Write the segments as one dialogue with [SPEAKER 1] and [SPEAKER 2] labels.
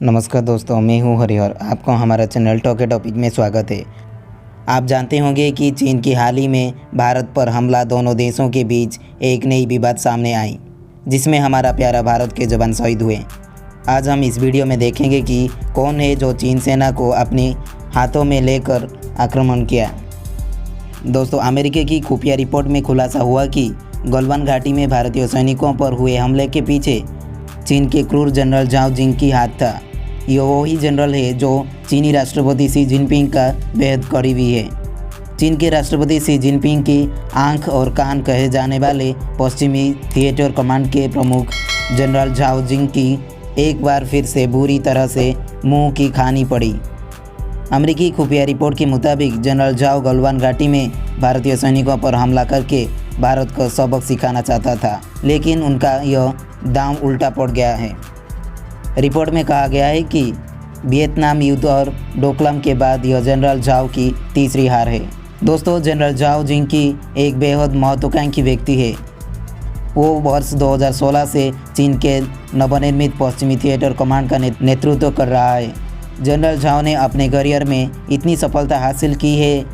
[SPEAKER 1] नमस्कार दोस्तों, मैं हूं हरिहर। आपको हमारा चैनल टॉक टॉपिक में स्वागत है। आप जानते होंगे कि चीन की हाल ही में भारत पर हमला दोनों देशों के बीच एक नई विवाद सामने आई, जिसमें हमारा प्यारा भारत के जवान शहीद हुए। आज हम इस वीडियो में देखेंगे कि कौन है जो चीन सेना को अपने हाथों में लेकर आक्रमण किया। दोस्तों, अमेरिका की खुफिया रिपोर्ट में खुलासा हुआ कि गलवान घाटी में भारतीय सैनिकों पर हुए हमले के पीछे चीन के क्रूर जनरल जाओ जिंग की हाथ था। यह वही जनरल है जो चीनी राष्ट्रपति शी जिनपिंग का बेहद करीबी है। चीन के राष्ट्रपति शी जिनपिंग की आंख और कान कहे जाने वाले पश्चिमी थिएटर कमांड के प्रमुख जनरल जाओ जिंग की एक बार फिर से बुरी तरह से मुंह की खानी पड़ी। अमेरिकी खुफिया रिपोर्ट के मुताबिक जनरल जाओ गलवान घाटी में भारतीय सैनिकों पर हमला करके भारत को सबक सिखाना चाहता था, लेकिन उनका यह दांव उल्टा पड़ गया है। रिपोर्ट में कहा गया है कि वियतनाम युद्ध और डोकलाम के बाद यह जनरल जाओ की तीसरी हार है। दोस्तों, जनरल जाओ जिंग की एक बेहद महत्वाकांक्षी व्यक्ति है। वो वर्ष 2016 से चीन के नवनिर्मित पश्चिमी थिएटर कमांड का नेतृत्व कर रहा है। जनरल जाओ ने अपने करियर में इतनी सफलता हासिल की है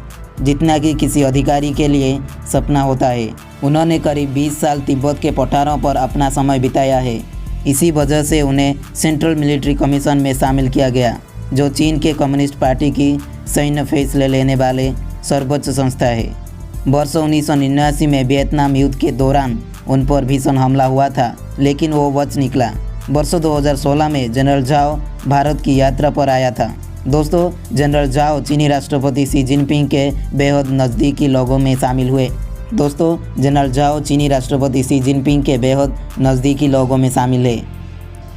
[SPEAKER 1] जितना कि किसी अधिकारी के लिए सपना होता है। उन्होंने करीब 20 साल तिब्बत के पठारों पर अपना समय बिताया है। इसी वजह से उन्हें सेंट्रल मिलिट्री कमीशन में शामिल किया गया, जो चीन के कम्युनिस्ट पार्टी की सैन्य फैसले लेने वाले सर्वोच्च संस्था है। वर्ष 1989 में वियतनाम युद्ध के दौरान उन पर भीषण हमला हुआ था, लेकिन वो बच निकला। वर्ष 2016 में जनरल जाओ भारत की यात्रा पर आया था। दोस्तों, जनरल जाओ चीनी राष्ट्रपति शी जिनपिंग के बेहद नज़दीकी लोगों में शामिल हुए। जनरल जाओ चीनी राष्ट्रपति शी जिनपिंग के बेहद नज़दीकी लोगों में शामिल है।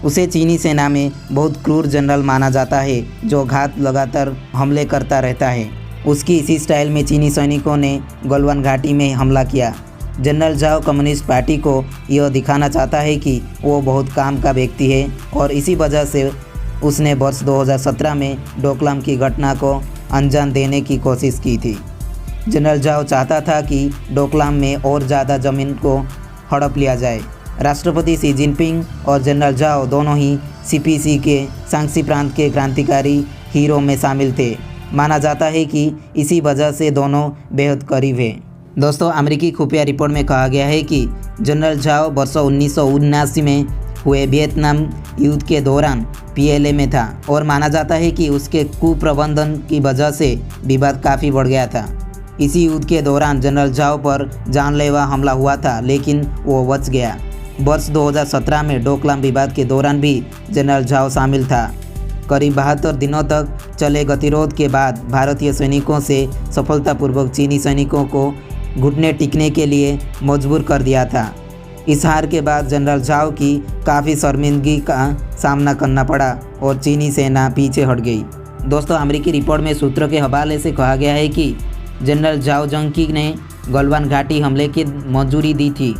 [SPEAKER 1] उसे चीनी सेना में बहुत क्रूर जनरल माना जाता है, जो घात लगातार हमले करता रहता है। उसकी इसी स्टाइल में चीनी सैनिकों ने गलवान घाटी में हमला किया। जनरल जाओ कम्युनिस्ट पार्टी को यह दिखाना चाहता है कि वो बहुत काम का व्यक्ति है, और इसी वजह से उसने वर्ष 2017 में डोकलाम की घटना को अंजाम देने की कोशिश की थी। जनरल जाओ चाहता था कि डोकलाम में और ज़्यादा ज़मीन को हड़प लिया जाए। राष्ट्रपति शी जिनपिंग और जनरल जाओ दोनों ही सीपीसी के शांक्सी प्रांत के क्रांतिकारी हीरो में शामिल थे। माना जाता है कि इसी वजह से दोनों बेहद करीब हैं। दोस्तों, अमेरिकी खुफिया रिपोर्ट में कहा गया है कि जनरल जाओ वर्ष 1979 में हुए वियतनाम युद्ध के दौरान पीएलए में था, और माना जाता है कि उसके कुप्रबंधन की वजह से विवाद काफ़ी बढ़ गया था। इसी युद्ध के दौरान जनरल जाओ पर जानलेवा हमला हुआ था, लेकिन वो बच गया। वर्ष 2017 में डोकलाम विवाद के दौरान भी जनरल जाओ शामिल था। करीब 72 दिनों तक चले गतिरोध के बाद भारतीय सैनिकों से सफलतापूर्वक चीनी सैनिकों को घुटने टेकने के लिए मजबूर कर दिया था। इस हार के बाद जनरल जाओ की काफ़ी शर्मिंदगी का सामना करना पड़ा और चीनी सेना पीछे हट गई। दोस्तों, अमेरिकी रिपोर्ट में सूत्रों के हवाले से कहा गया है कि जनरल जाओ जंग ने गलवान घाटी हमले की मंजूरी दी थी।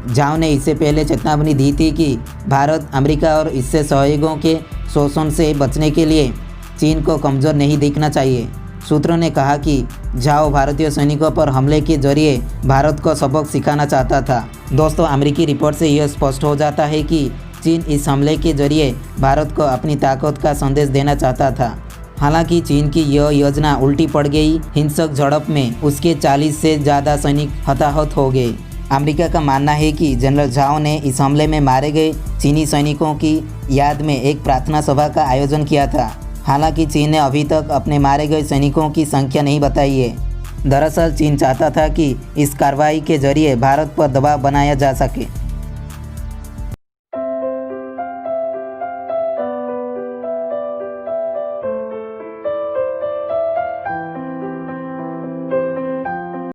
[SPEAKER 1] जाओ ने इससे पहले चेतावनी दी थी कि भारत, अमेरिका और इससे सहयोगियों के शोषण से बचने के लिए चीन को कमज़ोर नहीं दिखना चाहिए। सूत्रों ने कहा कि जाओ भारतीय सैनिकों पर हमले के जरिए भारत को सबक सिखाना चाहता था। दोस्तों, अमेरिकी रिपोर्ट से यह स्पष्ट हो जाता है कि चीन इस हमले के जरिए भारत को अपनी ताकत का संदेश देना चाहता था। हालांकि चीन की यह योजना उल्टी पड़ गई। हिंसक झड़प में उसके 40 से ज़्यादा सैनिक हताहत हो गए। अमेरिका का मानना है कि जनरल जाओ ने इस हमले में मारे गए चीनी सैनिकों की याद में एक प्रार्थना सभा का आयोजन किया था। हालांकि चीन ने अभी तक अपने मारे गए सैनिकों की संख्या नहीं बताई है। दरअसल चीन चाहता था कि इस कार्रवाई के जरिए भारत पर दबाव बनाया जा सके।